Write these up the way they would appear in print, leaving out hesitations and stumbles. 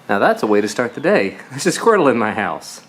Now that's a way to start the day. There's a squirtle in my house.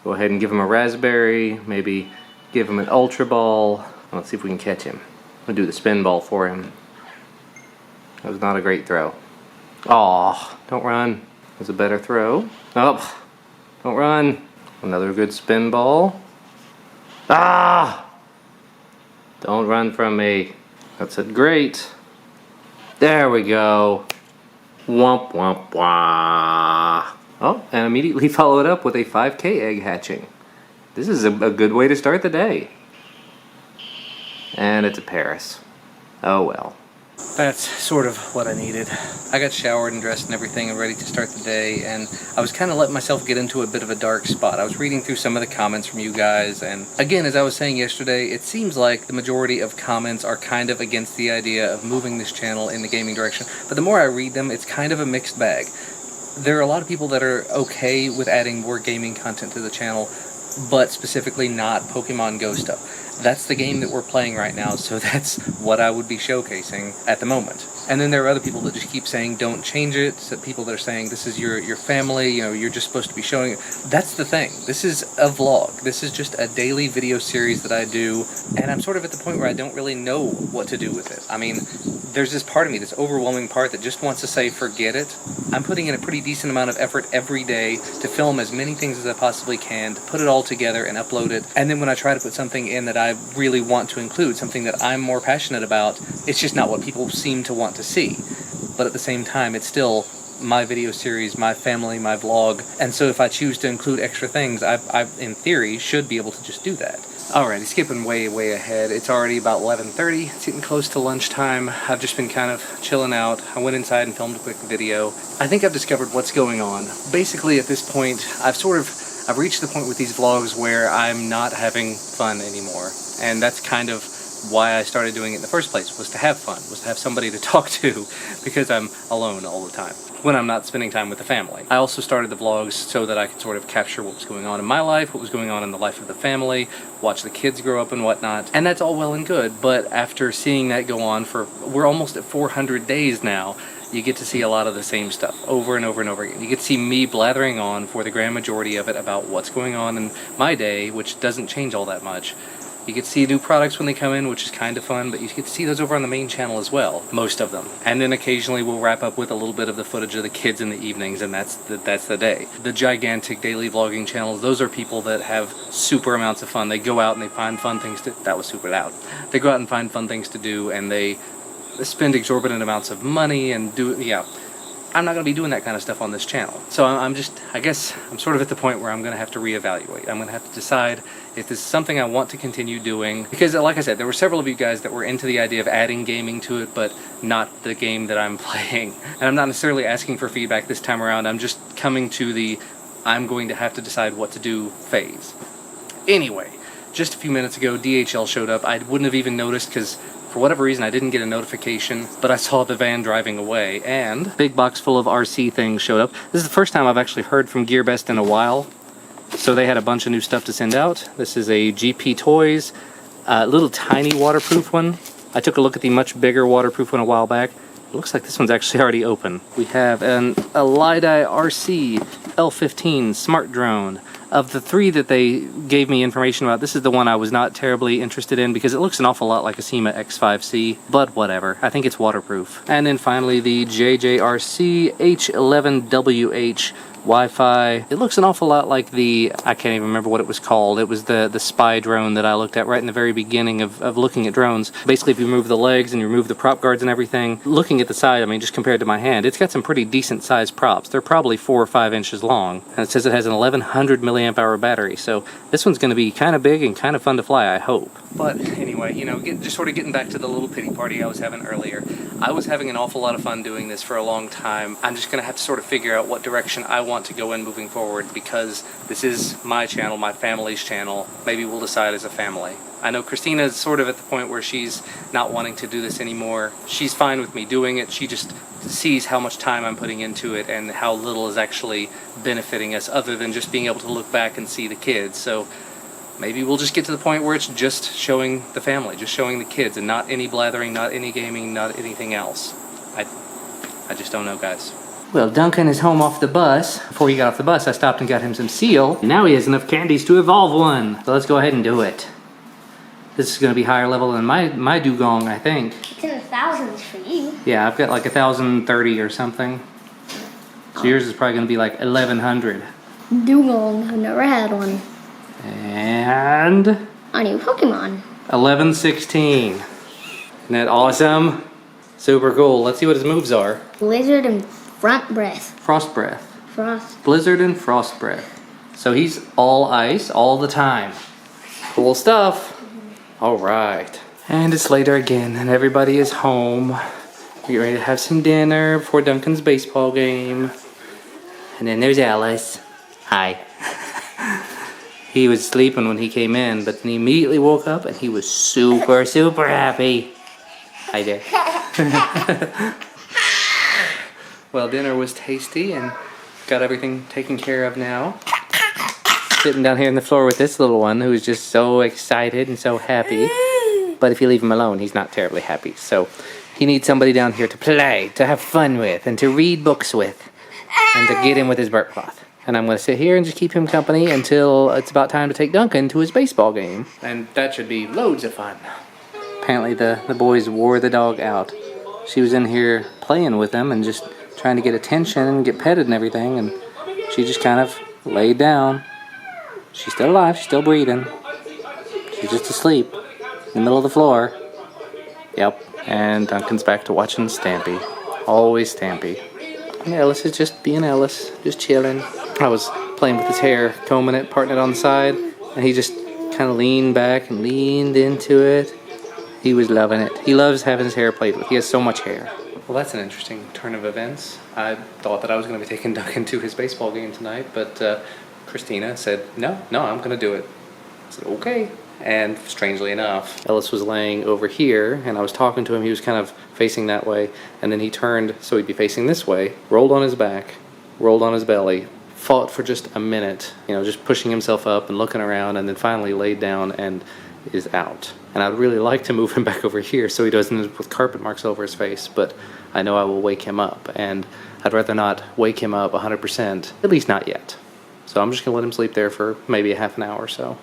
Go ahead and give him a raspberry, maybe give him an ultra ball. Let's see if we can catch him. I'll do the spin ball for him. That was not a great throw. Aw, don't run. That was a better throw. Oh, don't run. Another good spin ball. Ah! Don't run from me. That's it, great. There we go. Womp womp wah. Oh, and immediately follow it up with a 5K egg hatching. This is a good way to start the day. And it's a Paris. Oh well. That's sort of what I needed. I got showered and dressed and everything and ready to start the day, and I was kind of letting myself get into a bit of a dark spot. I was reading through some of the comments from you guys, and again, as I was saying yesterday, it seems like the majority of comments are kind of against the idea of moving this channel in the gaming direction, but the more I read them, it's kind of a mixed bag. There are a lot of people that are okay with adding more gaming content to the channel, but specifically not Pokemon Go stuff. That's the game that we're playing right now, so that's what I would be showcasing at the moment. And then there are other people that just keep saying don't change it, so people that are saying this is your family, you know, you're just supposed to be showing it. That's the thing. This is a vlog. This is just a daily video series that I do, and I'm sort of at the point where I don't really know what to do with it. I mean, there's this part of me, this overwhelming part that just wants to say forget it. I'm putting in a pretty decent amount of effort every day to film as many things as I possibly can, to put it all together and upload it, and then when I try to put something in that I really want to include, something that I'm more passionate about, it's just not what people seem to want to see. But at the same time, it's still my video series, my family, my vlog, and so if I choose to include extra things, I in theory should be able to just do that. Alrighty, skipping way ahead. It's already about 11:30. It's getting close to lunchtime. I've just been kind of chilling out. I went inside and filmed a quick video. I think I've discovered what's going on. Basically, at this point, I've reached the point with these vlogs where I'm not having fun anymore. And that's kind of why I started doing it in the first place, was to have fun, was to have somebody to talk to, because I'm alone all the time when I'm not spending time with the family. I also started the vlogs so that I could sort of capture what was going on in my life, what was going on in the life of the family, watch the kids grow up and whatnot, and that's all well and good, but after seeing that go on for, we're almost at 400 days now, you get to see a lot of the same stuff over and over and over again. You get to see me blathering on for the grand majority of it about what's going on in my day, which doesn't change all that much. You get to see new products when they come in, which is kind of fun, but you get to see those over on the main channel as well, most of them. And then occasionally we'll wrap up with a little bit of the footage of the kids in the evenings, and that's the day. The gigantic daily vlogging channels, those are people that have super amounts of fun. They go out and they find fun things to... That was super loud. They go out and find fun things to do, and they spend exorbitant amounts of money and do... Yeah. I'm not going to be doing that kind of stuff on this channel. So I guess I'm sort of at the point where I'm going to have to reevaluate. I'm going to have to decide if this is something I want to continue doing. Because like I said, there were several of you guys that were into the idea of adding gaming to it, but not the game that I'm playing. And I'm not necessarily asking for feedback this time around. I'm just coming to the I'm going to have to decide what to do phase. Anyway, just a few minutes ago, DHL showed up. I wouldn't have even noticed because for whatever reason, I didn't get a notification, but I saw the van driving away, and big box full of RC things showed up. This is the first time I've actually heard from GearBest in a while, so they had a bunch of new stuff to send out. This is a GP Toys, little tiny waterproof one. I took a look at the much bigger waterproof one a while back. It looks like this one's actually already open. We have a Lideye RC L15 smart drone. Of the three that they gave me information about, this is the one I was not terribly interested in because it looks an awful lot like a SEMA X5C, but whatever. I think it's waterproof. And then finally the JJRC H11WH Wi-Fi. It looks an awful lot like the, I can't even remember what it was called. It was the spy drone that I looked at right in the very beginning of looking at drones. Basically, if you remove the legs and you remove the prop guards and everything, looking at the side, I mean, just compared to my hand, it's got some pretty decent sized props. They're probably 4 or 5 inches long. And it says it has an 1100 milliamp hour battery. So this one's going to be kind of big and kind of fun to fly, I hope. But anyway, you know, just sort of getting back to the little pity party I was having earlier. I was having an awful lot of fun doing this for a long time. I'm just going to have to sort of figure out what direction I want to go in moving forward, because this is my channel, my family's channel. Maybe we'll decide as a family. I know Christina is sort of at the point where she's not wanting to do this anymore. She's fine with me doing it. She just sees how much time I'm putting into it and how little is actually benefiting us other than just being able to look back and see the kids. So maybe we'll just get to the point where it's just showing the family, just showing the kids, and not any blathering, not any gaming, not anything else. I just don't know, guys. Well, Duncan is home off the bus. Before he got off the bus, I stopped and got him some seal. Now he has enough candies to evolve one. So let's go ahead and do it. This is going to be higher level than my dugong, I think. It's in the thousands for you. Yeah, I've got like 1,030 or something. So yours is probably going to be like 1,100. Dugong, I've never had one. And A new Pokemon. 1116. Isn't that awesome? Super cool. Let's see what his moves are. Blizzard and Front Breath. Frost Breath. Frost. Blizzard and Frost Breath. So he's all ice all the time. Cool stuff. All right. And it's later again and everybody is home. We get ready to have some dinner before Duncan's baseball game. And then there's Alice. Hi. He was sleeping when he came in, but then he immediately woke up and he was super, super happy. Hi there. Well, dinner was tasty and got everything taken care of now. Sitting down here on the floor with this little one who is just so excited and so happy. But if you leave him alone, he's not terribly happy. So he needs somebody down here to play, to have fun with, and to read books with, and to get him with his burp cloth. And I'm going to sit here and just keep him company until it's about time to take Duncan to his baseball game. And that should be loads of fun. Apparently the boys wore the dog out. She was in here playing with him and just trying to get attention and get petted and everything, and she just kind of laid down. She's still alive, she's still breathing. She's just asleep in the middle of the floor. Yep, and Duncan's back to watching Stampy. Always Stampy. And Ellis is just being Ellis, just chilling. I was playing with his hair, combing it, parting it on the side, and he just kind of leaned back and leaned into it. He was loving it. He loves having his hair played with. He has so much hair. Well, that's an interesting turn of events. I thought that I was going to be taking Duncan to his baseball game tonight, but Christina said, no, I'm going to do it. I said, okay. And strangely enough, Ellis was laying over here, and I was talking to him. He was kind of facing that way, and then he turned so he'd be facing this way, rolled on his back, rolled on his belly, fought for just a minute, just pushing himself up and looking around, and then finally laid down and is out. And I'd really like to move him back over here so he doesn't end up with carpet marks over his face, but I know I will wake him up, and I'd rather not wake him up 100%, at least not yet. So I'm just going to let him sleep there for maybe a half an hour or so.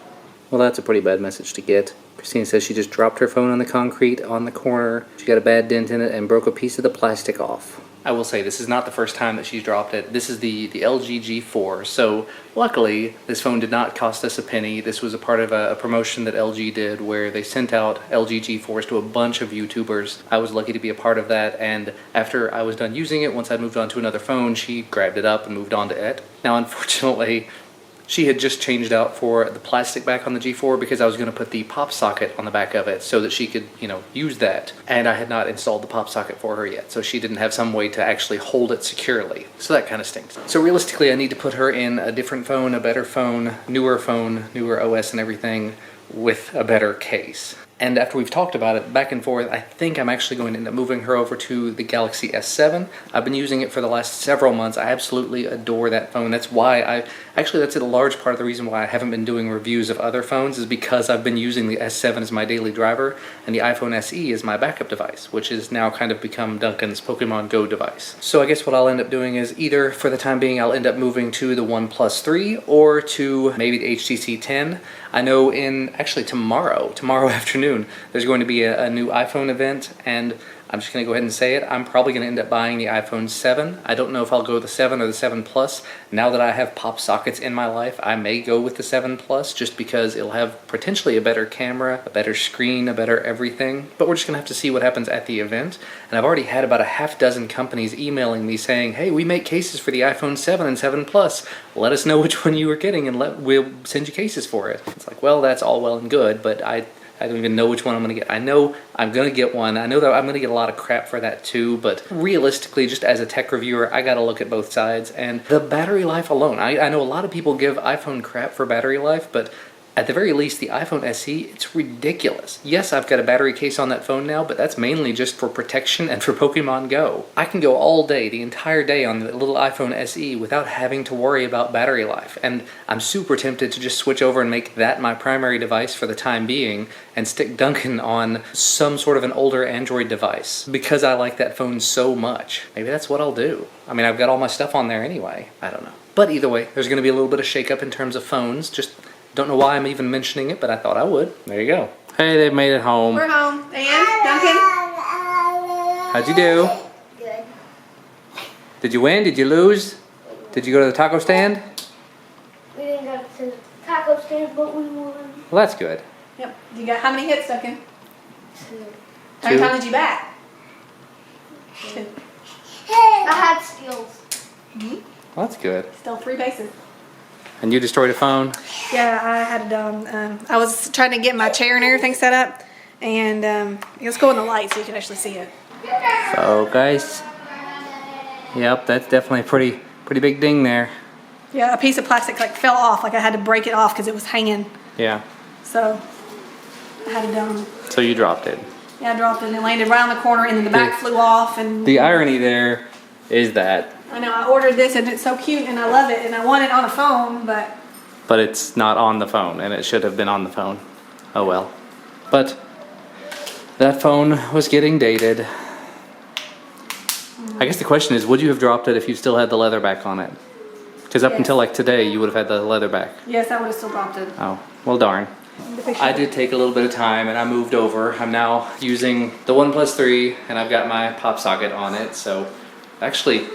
Well, that's a pretty bad message to get. Christina says she just dropped her phone on the concrete on the corner. She got a bad dent in it and broke a piece of the plastic off. I will say this is not the first time that she's dropped it. This is the LG G4. So luckily, this phone did not cost us a penny. This was a part of a promotion that LG did where they sent out LG G4s to a bunch of YouTubers. I was lucky to be a part of that, and after I was done using it, once I moved on to another phone, she grabbed it up and moved on to it. Now, unfortunately, she had just changed out for the plastic back on the G4 because I was going to put the pop socket on the back of it so that she could, use that. And I had not installed the pop socket for her yet, so she didn't have some way to actually hold it securely. So that kind of stinks. So realistically, I need to put her in a different phone, a better phone, newer OS and everything with a better case. And after we've talked about it back and forth, I think I'm actually going to end up moving her over to the Galaxy S7. I've been using it for the last several months. I absolutely adore that phone. That's why that's a large part of the reason why I haven't been doing reviews of other phones is because I've been using the S7 as my daily driver and the iPhone SE is my backup device, which has now kind of become Duncan's Pokemon Go device. So I guess what I'll end up doing is either for the time being, I'll end up moving to the OnePlus 3 or to maybe the HTC 10. I know tomorrow afternoon, there's going to be a new iPhone event, and I'm just going to go ahead and say it. I'm probably going to end up buying the iPhone 7. I don't know if I'll go the 7 or the 7 Plus. Now that I have pop sockets in my life, I may go with the 7 Plus just because it'll have potentially a better camera, a better screen, a better everything. But we're just going to have to see what happens at the event. And I've already had about a half dozen companies emailing me saying, hey, we make cases for the iPhone 7 and 7 Plus. Let us know which one you are getting and we'll send you cases for it. It's like, well, that's all well and good, but I don't even know which one I'm going to get. I know I'm going to get one. I know that I'm going to get a lot of crap for that too, but realistically, just as a tech reviewer, I got to look at both sides. And the battery life alone, I know a lot of people give iPhone crap for battery life, but At the very least, the iPhone SE, it's ridiculous. Yes, I've got a battery case on that phone now, but that's mainly just for protection and for Pokemon Go. I can go all day, the entire day on the little iPhone SE without having to worry about battery life. And I'm super tempted to just switch over and make that my primary device for the time being and stick Duncan on some sort of an older Android device because I like that phone so much. Maybe that's what I'll do. I mean, I've got all my stuff on there anyway. I don't know. But either way, there's going to be a little bit of shakeup in terms of phones. Just don't know why I'm even mentioning it, but I thought I would. There you go. Hey, they've made it home. We're home. And Duncan? How'd you do? Good. Did you win? Did you lose? Did you go to the taco stand? We didn't go to the taco stand, but we won. Well, that's good. Yep. You got how many hits, Duncan? 2. How many Two. times did you bat? 2. I had steals. Well, that's good. Still 3 bases. And you destroyed a phone? Yeah, I had it done. I was trying to get my chair and everything set up, and let's go in the light so you can actually see it. Oh, guys. Yep, that's definitely a pretty big ding there. Yeah, a piece of plastic like fell off. Like I had to break it off because it was hanging. Yeah. So I had it done. So you dropped it. Yeah, I dropped it and it landed right on the corner, and then the back flew off. And The irony there is that, I know I ordered this and it's so cute and I love it and I want it on a phone, but it's not on the phone, and it should have been on the phone. Oh well. But that phone was getting dated. I guess the question is, would you have dropped it if you still had the leather back on it? Because up Yes. until like today, you would have had the leather back. yes, I would have still dropped it. Oh, well darn. I did take a little bit of time and I moved over. I'm now using the OnePlus 3 and I've got my pop socket on it. So actually,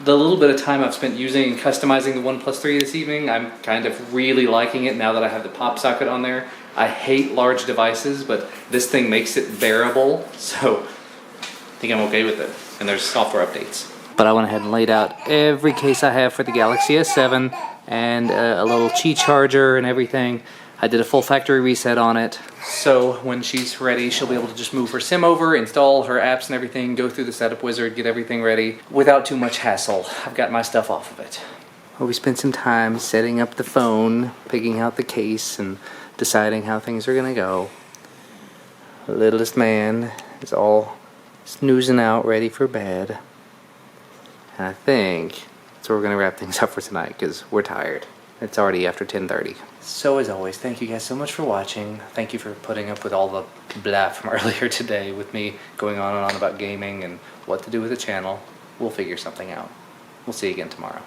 the little bit of time I've spent using and customizing the OnePlus 3 this evening, I'm kind of really liking it now that I have the pop socket on there. I hate large devices, but this thing makes it bearable. So I think I'm okay with it. And there's software updates. But I went ahead and laid out every case I have for the Galaxy S7 and a little Qi charger and everything. I did a full factory reset on it. So when she's ready, she'll be able to just move her SIM over, install her apps and everything, go through the setup wizard, get everything ready without too much hassle. I've got my stuff off of it. Well, we spent some time setting up the phone, picking out the case, and deciding how things are gonna go. The littlest man is all snoozing out, ready for bed. And I think that's where we're gonna wrap things up for tonight, because we're tired. It's already after 10:30. So as always, thank you guys so much for watching. Thank you for putting up with all the blah from earlier today with me going on and on about gaming and what to do with the channel. We'll figure something out. We'll see you again tomorrow.